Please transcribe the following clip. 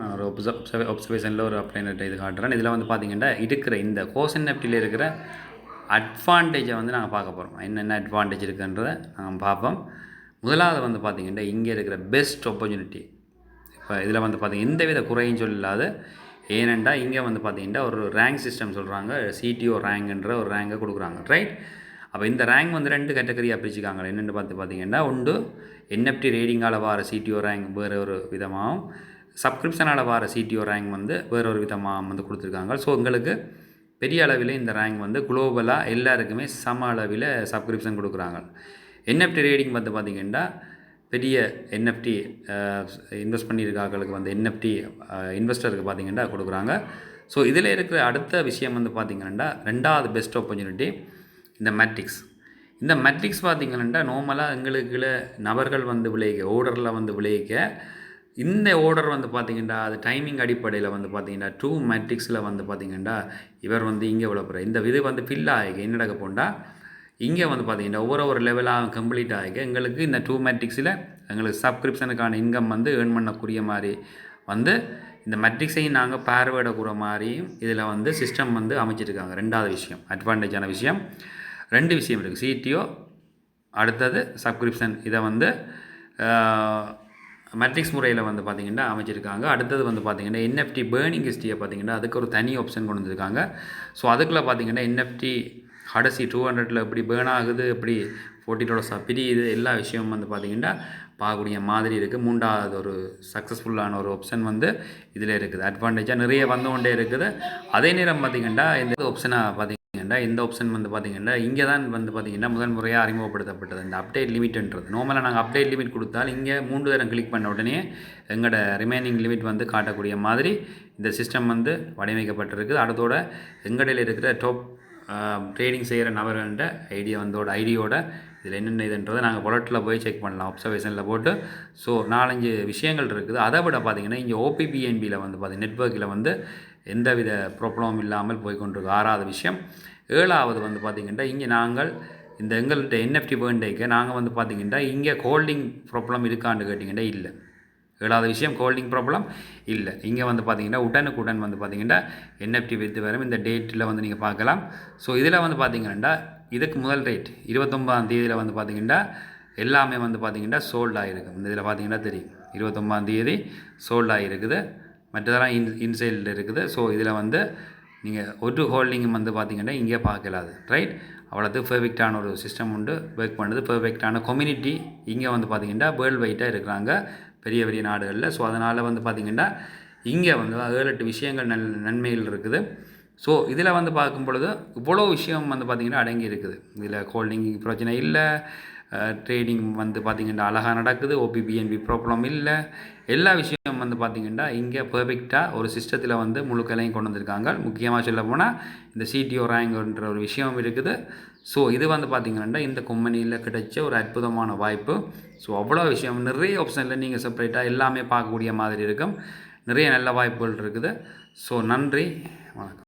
ஒரு ஒப்சர்வேஷனில் ஒரு அப்ளைனட் இது காட்டுறேன். இதில் வந்து பார்த்தீங்கன்னா இருக்கிற இந்த கோசன் நெஃப்டியில் இருக்கிற அட்வான்டேஜை வந்து நாங்கள் பார்க்க போகிறோம். என்னென்ன அட்வான்டேஜ் இருக்குன்றதை நாங்கள் பார்ப்போம். முதலாவது வந்து பார்த்திங்கன்னா இங்கே இருக்கிற பெஸ்ட் ஆப்பர்ச்சுனிட்டி. இப்போ இதில் வந்து பார்த்திங்கன்னா எந்தவித குறையும் சொல்லாது. ஏனெண்டா இங்கே வந்து பார்த்திங்கன்னா ஒரு ரேங்க் சிஸ்டம் சொல்கிறாங்க. சிடிஓ ரேங்குன்ற ஒரு ரேங்கை கொடுக்குறாங்க, ரைட்? அப்போ இந்த ரேங்க் வந்து 2 கேட்டகரியாக பிரிச்சுக்காங்க. என்னென்னு பார்த்தீங்கன்னா ஒன்று என்எஃப்டி ரேடிங்கால் வர சிடிஓ ரேங்க் வேறு ஒரு விதமாகவும், சப்ஸ்கிரிப்ஷனால் வர சிடிஓ ரேங்க் வந்து வேறு ஒரு விதமாக வந்து கொடுத்துருக்காங்க. ஸோ உங்களுக்கு பெரிய அளவில் இந்த ரேங்க் வந்து குளோபலாக எல்லாருக்குமே சம அளவில் சப்ஸ்கிரிப்ஷன் கொடுக்குறாங்க. என்எஃப்டி ரேடிங் வந்து பார்த்திங்கன்னா பெரிய என்எஃப்டி இன்வெஸ்ட் பண்ணியிருக்காங்களுக்கு வந்து என்எஃப்டி இன்வெஸ்டருக்கு பார்த்திங்கன்னா கொடுக்குறாங்க. ஸோ இதில் இருக்கிற அடுத்த விஷயம் வந்து பார்த்திங்கன்னா 2வது பெஸ்ட் ஆப்பர்ச்சுனிட்டி இந்த மேட்ரிக்ஸ். இந்த மேட்ரிக்ஸ் பார்த்திங்கன்னா நார்மலாக எங்களுக்குள்ள நபர்கள் வந்து விளைவிக்க ஓர்டரில் வந்து விளைவிக்க இந்த ஓர்டர் வந்து பார்த்திங்கன்னா அது டைமிங் அடிப்படையில் வந்து பார்த்திங்கன்னா 2 மேட்ரிக்ஸில் வந்து பார்த்திங்கன்னா இவர் வந்து இங்கே விளப்புற இந்த இது வந்து ஃபில் ஆகிக்க என்ன நடக்க போனால் இங்கே வந்து பார்த்திங்கன்னா ஒவ்வொரு லெவலாக கம்ப்ளீட் ஆகிக்க எங்களுக்கு இந்த 2 மேட்ரிக்ஸில் எங்களுக்கு சப்ஸ்கிரிப்ஷனுக்கான இன்கம் வந்து ஏர்ன் பண்ணக்கூடிய மாதிரி வந்து இந்த மேட்ரிக்ஸையும் நாங்கள் பார்வையிடக்கூட மாதிரியும் இதில் வந்து சிஸ்டம் வந்து அமைச்சிருக்காங்க. 2வது விஷயம் அட்வான்டேஜான விஷயம் 2 விஷயம் இருக்குது. சிடிஓ அடுத்தது சப்ஸ்கிரிப்ஷன் இதை வந்து மேட்ரிக்ஸ் முறையில் வந்து பார்த்திங்கன்னா அமைச்சிருக்காங்க. அடுத்தது வந்து பார்த்திங்கன்னா என்எஃப்டி பேர்னிங் ஹிஸ்ட்ரியை பார்த்திங்கன்னா அதுக்கு ஒரு தனி ஆப்ஷன் கொண்டு வந்திருக்காங்க. ஸோ அதுக்குள்ளே பார்த்திங்கன்னா என்எஃப்டி கடைசி 200 எப்படி பேர்ன் ஆகுது, எப்படி $40 பிரியுது, எல்லா விஷயமும் வந்து பார்த்திங்கன்னா பார்க்கக்கூடிய மாதிரி இருக்குது. 3வது ஒரு சக்ஸஸ்ஃபுல்லான ஒரு ஆப்ஷன் வந்து இதில் இருக்குது. அட்வான்டேஜாக நிறைய வந்து கொண்டே இருக்குது. அதே நேரம் பார்த்திங்கன்னா இந்த ஆப்ஷனாக பார்த்திங்கன்னா இந்த ஆப்ஷன் வந்து பார்த்திங்கன்னா இங்கே தான் வந்து பார்த்திங்கன்னா முதல் முறையாக அறிமுகப்படுத்தப்பட்டது இந்த அப்டேட் லிமிட்ன்றது. நார்மலாக நாங்கள் அப்டேட் லிமிட் கொடுத்தால் இங்கே 3 தரம் கிளிக் பண்ண உடனே எங்களோட ரிமைனிங் லிமிட் வந்து காட்டக்கூடிய மாதிரி இந்த சிஸ்டம் வந்து வடிவமைக்கப்பட்டிருக்குது. அடுத்தோட எங்கடையில் இருக்கிற டாப் ட்ரேடிங் செய்கிற நபர்கள்ட ஐடியோட இதில் என்னென்ன இதுன்றதை நாங்கள் பொலட்டில் போய் செக் பண்ணலாம், அப்சர்வேஷனில் போட்டு. ஸோ 4-5 விஷயங்கள் இருக்குது. அதை விட பார்த்திங்கன்னா இங்கே ஓபிபிஎன்பியில் வந்து பார்த்திங்கன்னா நெட்வொர்க்கில் வந்து எந்தவித ப்ராப்ளமும் இல்லாமல் போய் கொண்டிருக்கு. 6வது விஷயம். 7வது வந்து பார்த்திங்கன்னா இங்கே நாங்கள் இந்த எங்கள்கிட்ட என்எஃப்டி பேர்ன்டேக்கு நாங்கள் வந்து பார்த்திங்கன்னா இங்கே ஹோல்டிங் ப்ராப்ளம் இருக்கான்னு கேட்டிங்கன்னா இல்லை. 7வது விஷயம் ஹோல்டிங் ப்ராப்ளம் இல்லை. இங்கே வந்து பார்த்திங்கன்னா உடனுக்குடன் வந்து பார்த்திங்கன்னா என்எஃப்டி வித்து வரும் இந்த டேட்டில் வந்து நீங்கள் பார்க்கலாம். ஸோ இதில் வந்து பார்த்திங்கன்னா இதுக்கு முதல் ரேட் 29ஆம் தேதியில் வந்து பார்த்திங்கன்னா எல்லாமே வந்து பார்த்திங்கன்னா சோல்ட் ஆகிருக்கு. இந்த இதில் பார்த்திங்கன்னா தெரியும் 29ஆம் தேதி சோல்ட் ஆகிருக்குது. மற்றதெல்லாம் இன்சைடில் இருக்குது. ஸோ இதில் வந்து நீங்கள் ஒரு ஹோல்டிங்கும் வந்து பார்த்திங்கன்னா இங்கே பார்க்கலாது, ரைட்? அவ்வளோது பெர்ஃபெக்டான ஒரு சிஸ்டம் உண்டு, ஒர்க் பண்ணுறது. பெர்ஃபெக்டான கம்யூனிட்டி இங்கே வந்து பார்த்திங்கன்னா வேர்ல்டு வைட்டாக இருக்கிறாங்க பெரிய பெரிய நாடுகளில். ஸோ அதனால் வந்து பார்த்திங்கன்னா இங்கே வந்து 7-8 விஷயங்கள் நன்மைகள் இருக்குது. ஸோ இதில் வந்து பார்க்கும் பொழுது இவ்வளோ விஷயம் வந்து பார்த்திங்கன்னா அடங்கி இருக்குது. இதில் ஹோல்டிங் பிரச்சனை இல்லை, ட்ரேடிங் வந்து பார்த்திங்கன்னா அழகாக நடக்குது, ஓபிபிஎன்பி ப்ராப்ளம் இல்லை, எல்லா விஷயம் வந்து பார்த்திங்கன்னா இங்கே பெர்ஃபெக்டாக ஒரு சிஸ்டத்தில் வந்து முழுக்கலையும் கொண்டு வந்திருக்காங்க. முக்கியமாக சொல்ல போனால் இந்த சிடிஓ ரேங்க்ன்ற ஒரு விஷயம் இருக்குது. ஸோ இது வந்து பார்த்திங்கன்னா இந்த கம்பெனியில் கிடைச்ச ஒரு அற்புதமான வாய்ப்பு. ஸோ அவ்வளோ விஷயம் நிறைய ஆப்ஷனில் நீங்கள் செப்பரேட்டாக எல்லாமே பார்க்கக்கூடிய மாதிரி இருக்கும். நிறைய நல்ல வாய்ப்புகள் இருக்குது. ஸோ நன்றி, வணக்கம்.